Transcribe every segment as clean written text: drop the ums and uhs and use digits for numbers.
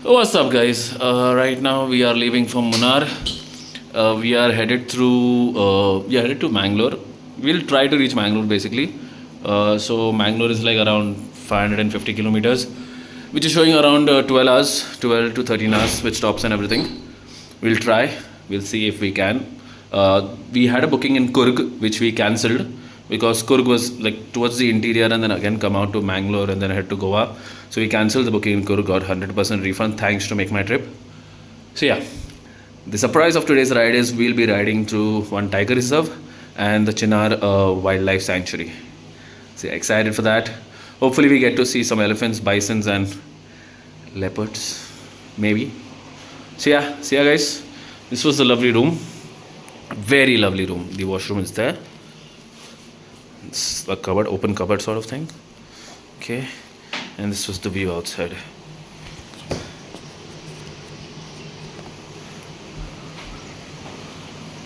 What's up, guys? Right now we are leaving from Munnar. We are headed to Mangalore. We'll try to reach Mangalore basically. So Mangalore is like around 550 kilometers, which is showing around 12 hours, 12 to 13 hours with stops and everything. We'll try. We'll see if we can. We had a booking in Kurg, which we cancelled because Kurg was like towards the interior and then again come out to Mangalore and then head to Goa. So we cancelled the booking in Kurg, got 100% refund thanks to Make My Trip. So yeah, the surprise of today's ride is we'll be riding through one tiger reserve and the Chinar Wildlife Sanctuary. So yeah, excited for that. Hopefully we get to see some elephants, bisons and leopards, maybe. So yeah, see ya guys. This was the lovely room. Very lovely room. The washroom is there. It's a cupboard, open cupboard sort of thing. Okay. And this was the view outside.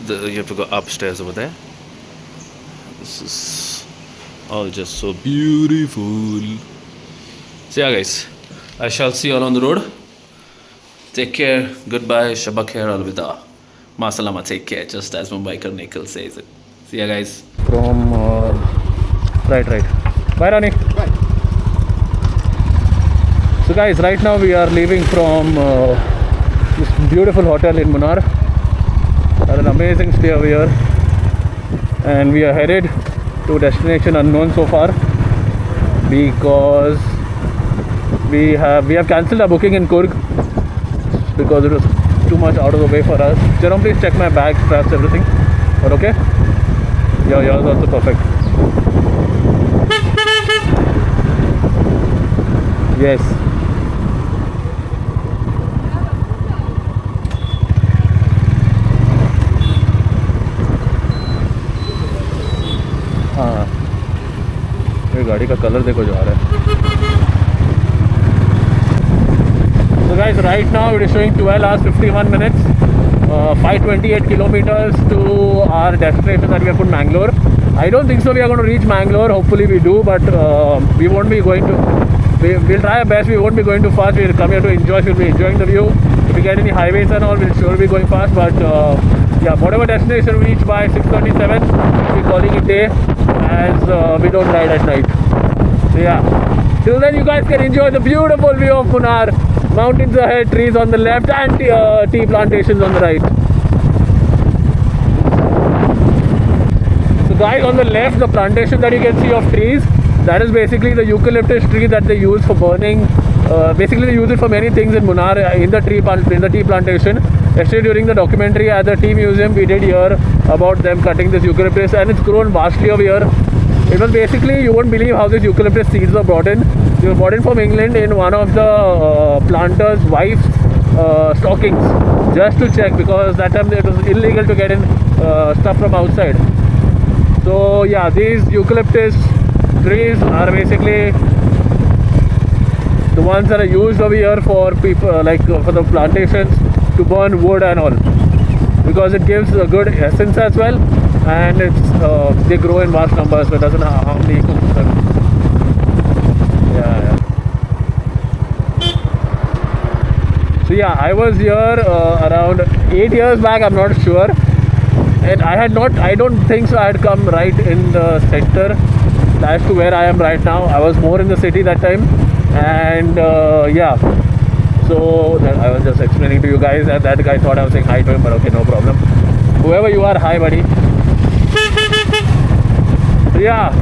You have to go upstairs over there. This is all just so beautiful. So yeah guys, I shall see you all on the road. Take care, goodbye, Shabak khair, alvida. Masalama, take care, just as Mumbaikar Nikhil says it. See ya guys. From right. Bye Rani. Bye. So guys, right now we are leaving from this beautiful hotel in Munnar. Had an amazing stay over here, and we are headed to a destination unknown so far because we have cancelled our booking in Kurg because it was too much out of the way for us. Jerome, please check my bags, straps, everything. But okay? Yeah, yours also perfect. Yes. हाँ, ये गाड़ी का colour देखो जो आ रहा है. So guys, right now it is showing 12 hours 51 minutes, 528 kilometers to our destination that we have put Mangalore. I don't think so we are going to reach Mangalore. Hopefully we do, but we won't be going to. We'll try our best. We won't be going too fast. We'll come here to enjoy. We'll be enjoying the view. If we get any highways and all, we'll sure be going fast. But yeah, whatever destination we reach by 6:37, we'll be calling it day, as we don't ride at night. So yeah, till then you guys can enjoy the beautiful view of Munnar. Mountains ahead, trees on the left, and tea plantations on the right. So guys, on the left, the plantation that you can see of trees, that is basically the eucalyptus tree that they use for burning. Basically, they use it for many things in Munnar, in the tea plantation. Yesterday during the documentary at the tea museum, we did hear about them cutting this eucalyptus, and it's grown vastly over here. It was basically, you won't believe how these eucalyptus seeds were brought in. They were brought in from England in one of the planter's wife's stockings, just to check, because that time it was illegal to get in stuff from outside. So yeah, these eucalyptus trees are basically the ones that are used over here for people, like for the plantations, to burn wood and all, because it gives a good essence as well, and it's they grow in vast numbers, so it doesn't harm the ecosystem. Yeah. So yeah, I was here around 8 years back, I'm not sure, and I don't think so I had come right in the center as to where I am right now. I was more in the city that time, and yeah, so I was just explaining to you guys, and that guy thought I was saying hi to him, but okay, no problem. Whoever you are, hi buddy. So yeah,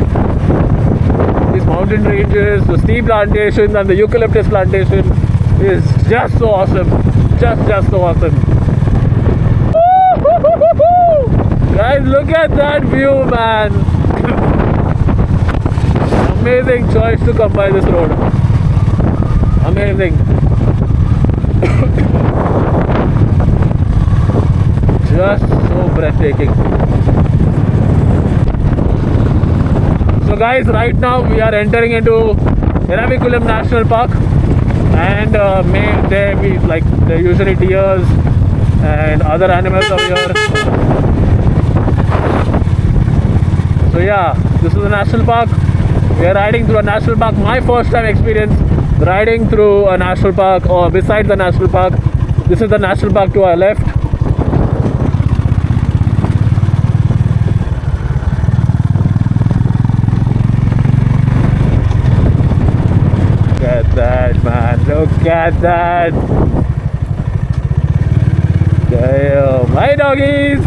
these mountain ranges, the tea plantations and the eucalyptus plantation is just so awesome. Just so awesome. Guys, look at that view, man. Amazing choice to come by this road. Amazing. Just so breathtaking. So guys, right now we are entering into Ernakulam National Park, and there are usually deers and other animals over here. So yeah, this is a national park. We are riding through a national park. My first time experience riding through a national park or beside the national park. This is the national park to our left. Look at that, man. Look at that. Damn. Hi, doggies.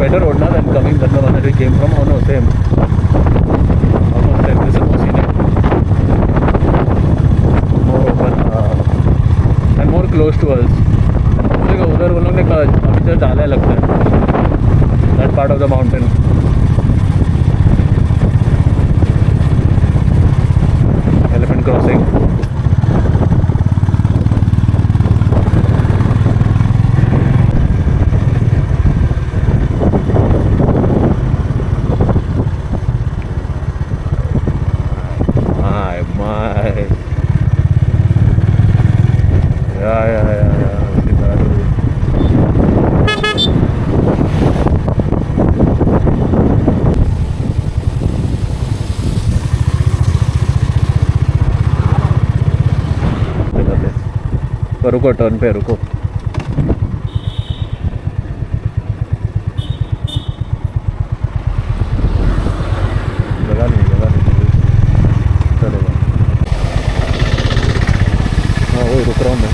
Better road now than coming the one that we came from. Oh no, same. Almost same. This is more scenic, more open, and more close to us. देखो उधर वो लोग ने अभी तक डाला है लगता है. That part of the mountain. Elephant crossing. रुको टर्न पे रुको. जगह नहीं चलेगा. हाँ वही रुक रहा हूँ मैं.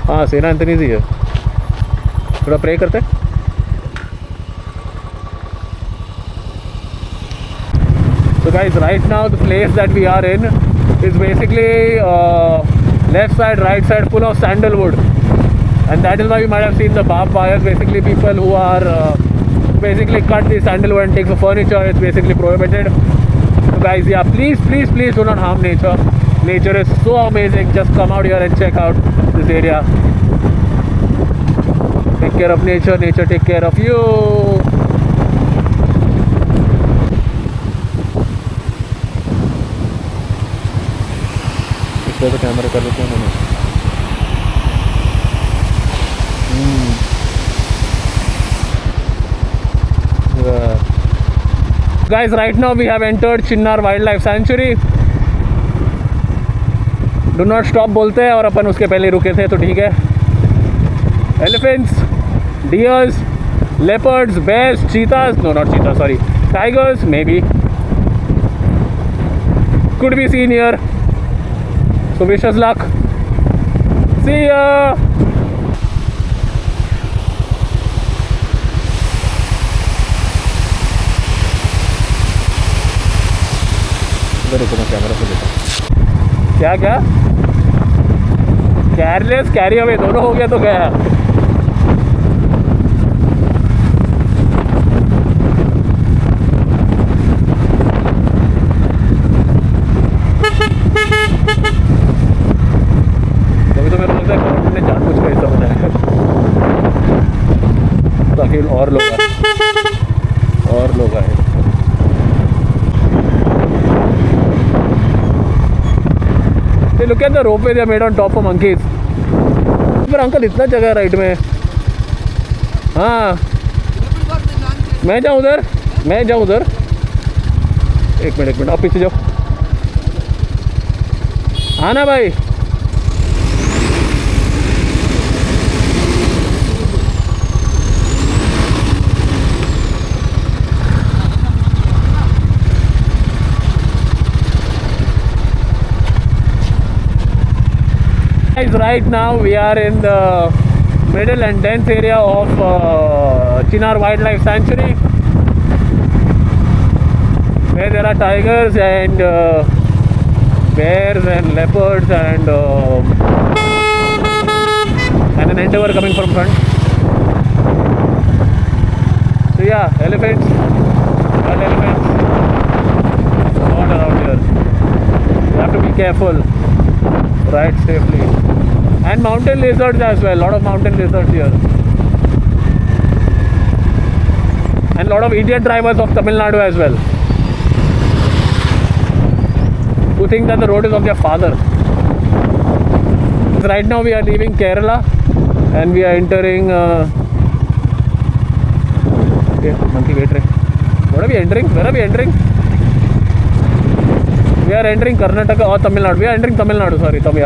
हाँ सेना एंथनी जी है. थोड़ा प्रे करते. So guys, right now the place that we are in is basically left side, right side full of sandalwood, and that is why you might have seen the barbed wires. Basically people who are basically cut the sandalwood and take for furniture. It's basically prohibited. So guys, yeah, please do not harm nature. Nature is so amazing. Just come out here and check out this area. Take care of nature, nature take care of you. तो camera कर लेते हैं मैंने. Guys, right now we have entered Chinnar Wildlife Sanctuary. Do not stop बोलते हैं और अपन उसके पहले रुके थे तो ठीक है. Elephants, deers, leopards, bears, cheetahs. No, not cheetahs. Sorry, tigers maybe. Could be seen here. So wish us luck. See ya. रुको मैं कैमरा से लेता हूँ. क्या कैरलेस कैरी अवे दोनों हो गया तो गया. तो मेरे को लगता है गवर्नमेंट ने जानबूझ कर ऐसा बनाया ताकि और लोग आए. Hey, look at the ropeway they made on top for monkeys. पर अंकल इतना जगह राइट में. हाँ मैं जाऊँ उधर. एक मिनट आप पीछे जाओ. हाँ ना भाई. Right now we are in the middle and dense area of Chinnar Wildlife Sanctuary, where there are tigers and bears and leopards and an endeavour coming from front. So yeah, elephants, wild elephants, not around here. You have to be careful, ride safely. And mountain lizards as well, lot of mountain lizards here. lot of idiot drivers of Tamil Nadu as well, who think that the road is of their father. Right now we are leaving Kerala and we are entering okay, monkey wait rate. What are we entering? Where are we entering? We are entering Karnataka or Tamil Nadu. We are entering Tamil Nadu, sorry, Tamil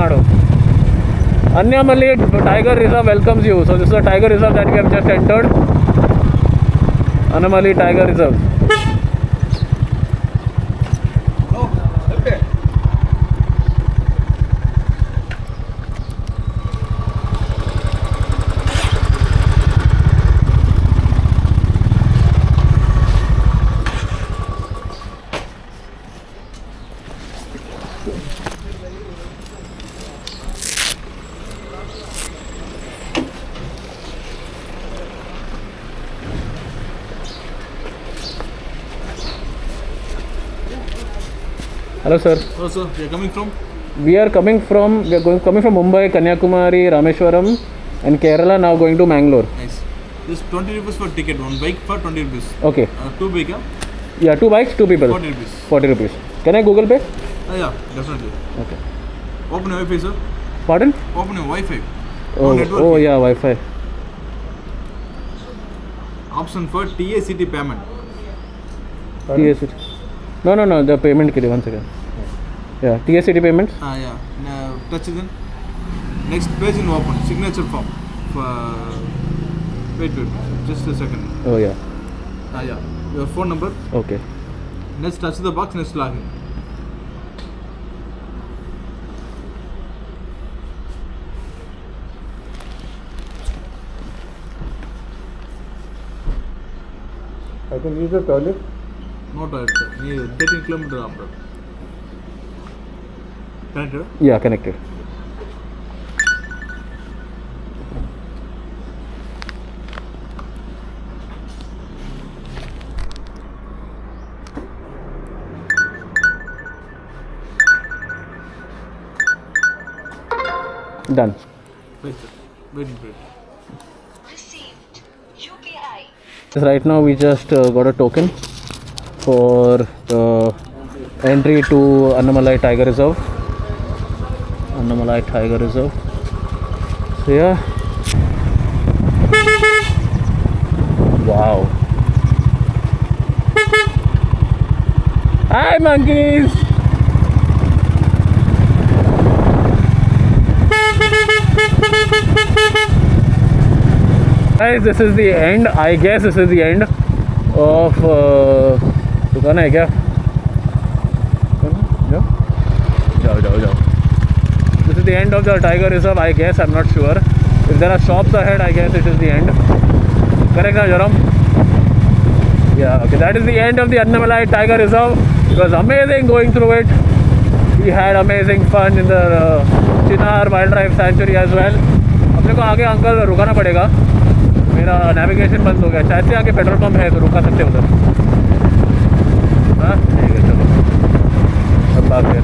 Nadu. Annamalai Tiger Reserve welcomes you. So this is a tiger reserve that we have just entered. Annamalai Tiger Reserve. Hello sir. Hello sir, we are coming from? We are coming from Mumbai, Kanyakumari, Rameshwaram and Kerala, now going to Mangalore. Nice. This 20 rupees for ticket, one bike for 20 rupees. Okay. Two bike, huh? Yeah, 2 bikes, 2 people. 40 rupees. 40 rupees. Can I Google Pay? Yeah, definitely. Okay. Open your Wi-Fi, sir. Pardon? Open your Wi-Fi. Oh yeah, Wi-Fi. Option for TACT payment. TACT. No, the payment ke liye, 1 second. Yeah, TACT payments. Yeah. Now, touch then. Next page in open. Signature form. Wait. Just a second. Oh yeah. Yeah. Your phone number. Okay. Next touch the box. Next login. I can use the toilet. No toilet, sir. 13 kilometers after. Connected? Yeah, connected. Done. Wait, sir. Wait. Received. UPI. Right now we just got a token for entry to Annamalai Tiger Reserve. So yeah. Wow. Hi monkeys. Guys, this is the end. I guess this is the end of दुकान है क्या? जाओ. This is the end of the Tiger Reserve. I guess, I'm not sure. If there are shops ahead, I guess it is the end. Correct, na, Jerome? Yeah. Okay. That is the end of the Annamalai Tiger Reserve. It was amazing going through it. We had amazing fun in the Chinar Wildlife Sanctuary as well. अपने को आगे uncle रुकाना पड़ेगा. मेरा navigation बंद हो गया. शायद से आगे पेट्रोल पंप है तो रुका सकते उधर. हाँ ठीक है चलो. अब बात कर.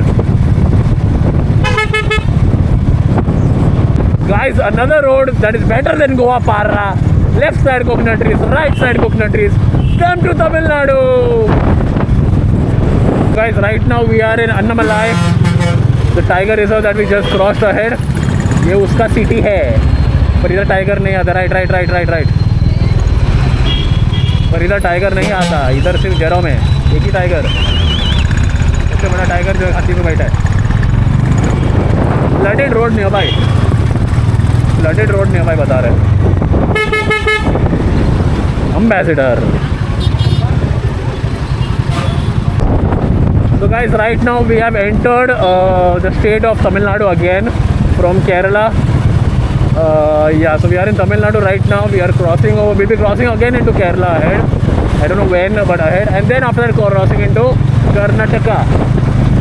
Guys, another road that is better than Goa Parra. Left side coconut trees, right side coconut trees. Come to Tamil Nadu. Guys, right now we are in Annamalai, the tiger reserve that we just crossed ahead. ये उसका city है, पर इधर tiger नहीं आता. Right. पर इधर tiger नहीं आता. इधर सिर्फ जेरोम है, एक ही टाइगर. सबसे बड़ा टाइगर जो हाथी पे बैठा है. फ्लडेड रोड नियर बाय बता रहे हैं. Ambassador. So guys, right now we have entered the state of Tamil Nadu again from Kerala. So we are in Tamil Nadu right now. We are crossing over. We'll be crossing again into Kerala ahead. I don't know when, but ahead. And then after crossing into Karnataka.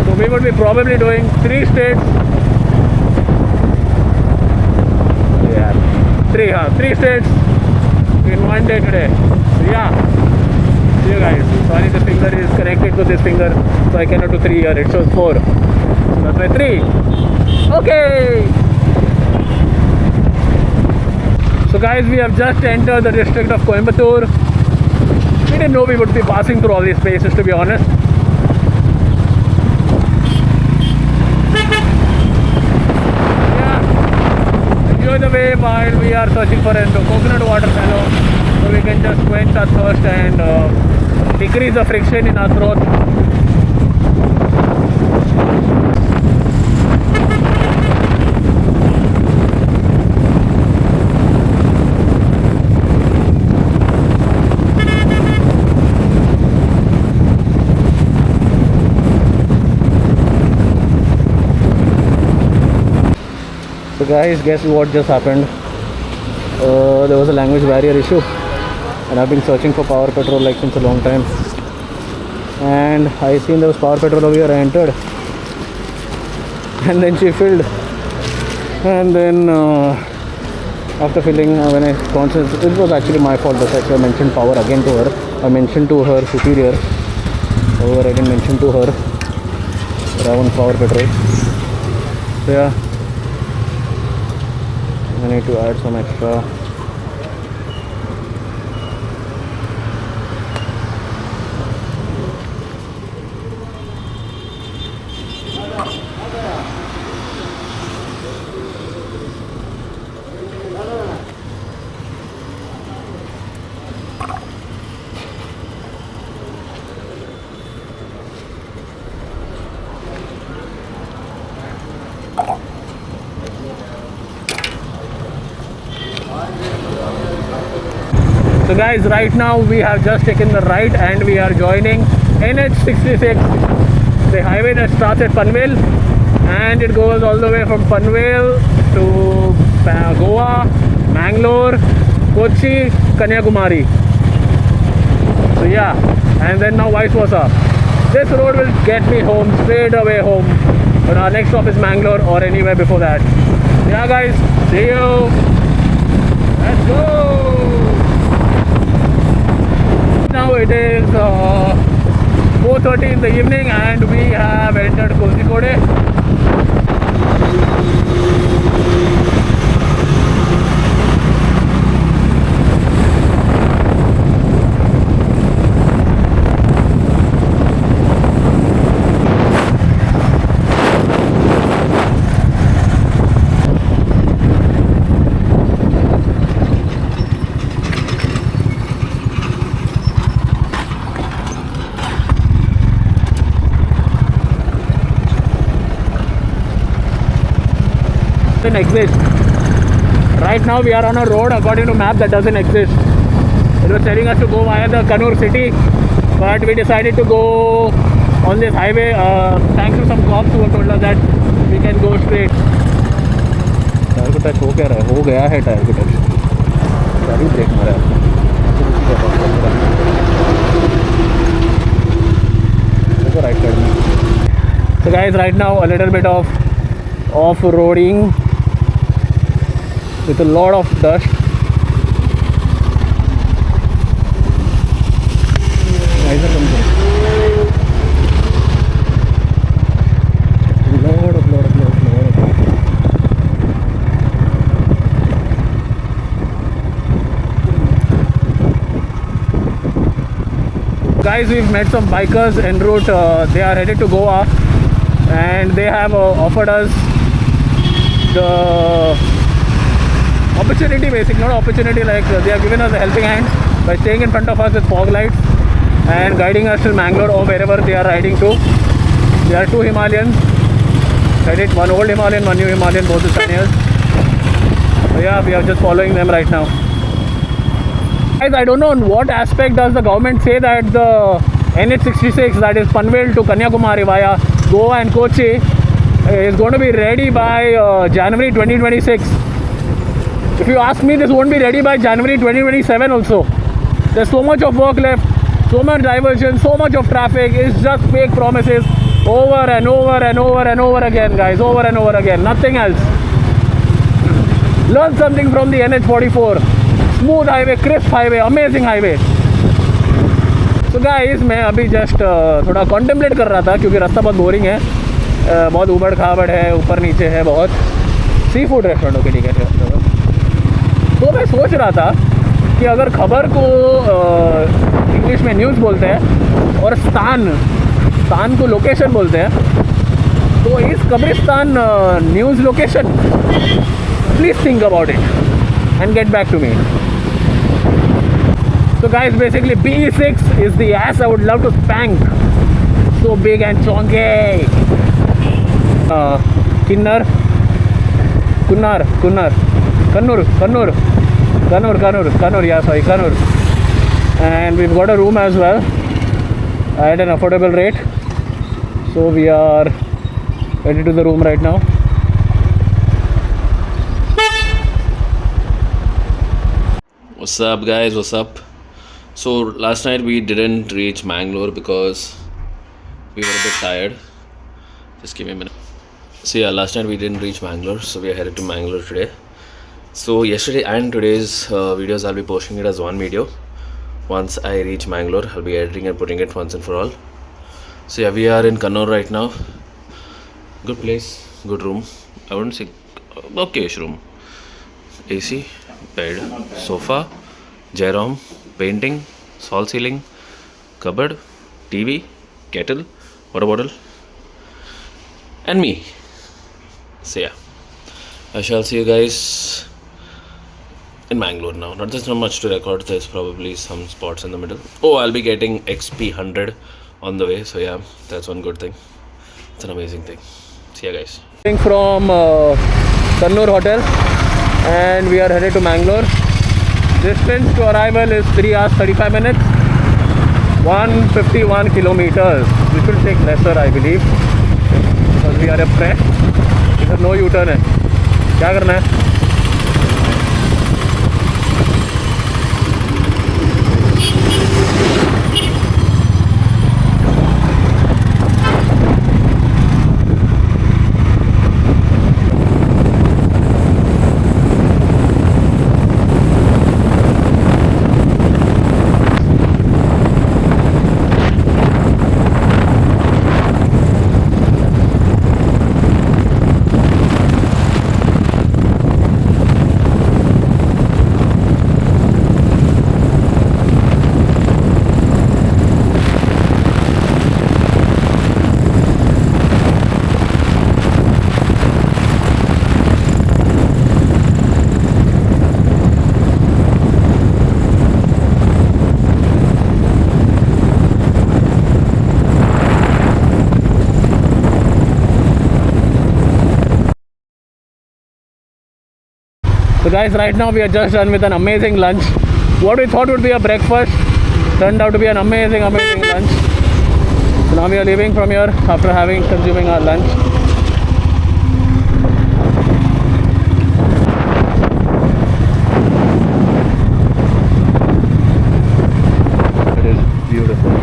So we would be probably doing 3 states. Yeah, 3 states in one day today. So yeah. See you guys. Sorry, the finger is connected to this finger, so I cannot do 3 here. It shows 4. So that's my 3. Okay. So guys, we have just entered the district of Coimbatore. We didn't know we would be passing through all these places, to be honest. Yeah, enjoy the way while we are searching for a coconut water fellow, so we can just quench our thirst and decrease the friction in our throat. So guys, guess what just happened? There was a language barrier issue, and I've been searching for Power Petrol like since a long time, and I seen there was Power Petrol over here. I entered, and then she filled, and then after filling, when I concentrated, it was actually my fault. That's actually I mentioned power again to her. I mentioned to her superior. However, I didn't mention to her that I want Power Petrol. So yeah, I need to add some extra. So guys, right now we have just taken the right and we are joining NH66, the highway that starts at Panvel and it goes all the way from Panvel to Goa, Mangalore, Kochi, Kanyakumari. So yeah, and then now vice versa. This road will get me home, straight away home. But our next stop is Mangalore or anywhere before that. Yeah guys, see you. Let's go. Now it is 4:30 in the evening and we have entered Kozhikode. Exist. Right now we are on a road according to map that doesn't exist. It was telling us to go via the Kannur city, but we decided to go on this highway thanks to some cops who told us that we can go straight. Tyre को touch हो क्या रहा है? हो गया है tyre को touch. गाड़ी ब्रेक मारा है. देखो राइट साइड में. So guys, right now a little bit of off-roading with a lot of dust. Guys, we've met some bikers en route. They are headed to Goa and they have offered us the opportunity, basically not opportunity, like they have given us a helping hand by staying in front of us with fog lights and guiding us to Mangalore or wherever they are riding to. There are two Himalayans headed, one old Himalayan, one new Himalayan, both the Spaniards. So yeah, we are just following them right now. Guys, I don't know on what aspect does the government say that the NH66, that is Panvel to Kanyakumari via Goa and Kochi, is going to be ready by January 2026. If you ask me, this won't be ready by January 2027 also. There's so much of work left, so much diversion, so much of traffic. It's just fake promises over and over and over and over again, guys, over and over again, nothing else. Learn something from the NH44. Smooth highway, crisp highway, amazing highway. So guys, मैं अभी just थोड़ा contemplate कर रहा था क्योंकि रास्ता बहुत boring है, बहुत उबड़ खाबड़ है, ऊपर नीचे है बहुत. सी फूड रेस्टोरेंट, ओके ठीक है. तो मैं सोच रहा था कि अगर खबर को इंग्लिश में न्यूज़ बोलते हैं और स्थान को लोकेशन बोलते हैं, तो इस कब्रिस्तान news location, please think about it and get back to me. So guys, basically BE6 is the ass I would love to spank. So big and chonky. Kinnar, Kannur, yeah, sorry, Kannur. And we've got a room as well at an affordable rate. So we are headed to the room right now. What's up, guys? What's up? So last night we didn't reach Mangalore because we were a bit tired. Just give me a minute. So yeah, last night we didn't reach Mangalore, so we are headed to Mangalore today. So yesterday and today's videos, I'll be posting it as one video. Once I reach Mangalore, I'll be editing and putting it once and for all. So yeah, we are in Kannur right now. Good place, good room. I wouldn't say okay-ish room. AC, bed, sofa, Jairam, painting, fall ceiling, cupboard, TV, kettle, water bottle, and me. So yeah, I shall see you guys in Mangalore now. There's not much to record. There's probably some spots in the middle. Oh, I'll be getting XP100 on the way. So yeah, that's one good thing. It's an amazing thing. See ya, guys. From Kannur Hotel, and we are headed to Mangalore. Distance to arrival is 3 hours 35 minutes, 151 kilometers. We should take lesser, I believe, because we are a press. इधर no U-turn है. क्या करना है? So guys, right now we are just done with an amazing lunch. What we thought would be a breakfast turned out to be an amazing lunch. So now we are leaving from here after consuming our lunch. It is beautiful.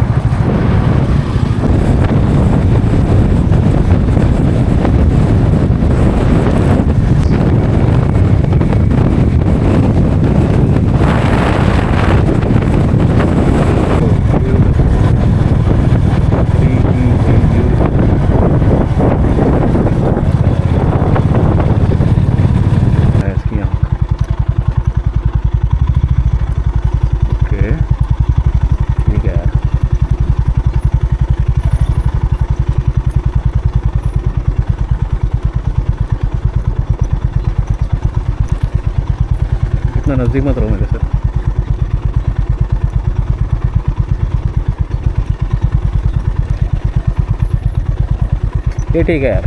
नज़दीक मत रहो मेरे से. ये ठीक है यार,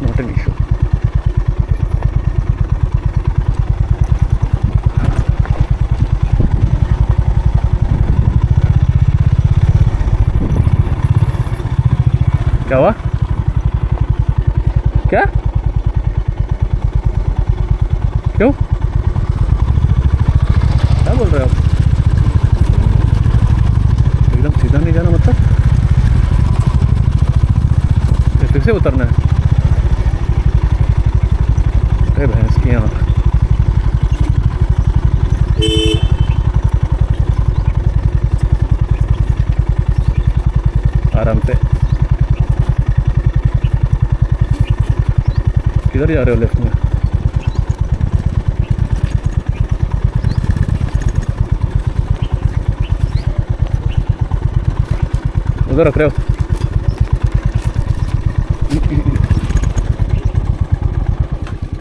not an issue. क्या हुआ? क्या? क्यों? क्या बोल रहे हो आप? एकदम सीधा नहीं जाना मतलब? फिर से उतरना है? अरे भैंस की आँख. आराम से. किधर जा रहे हो लेफ्ट में? उधर रख रहे हो?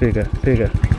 ठीक है, ठीक है।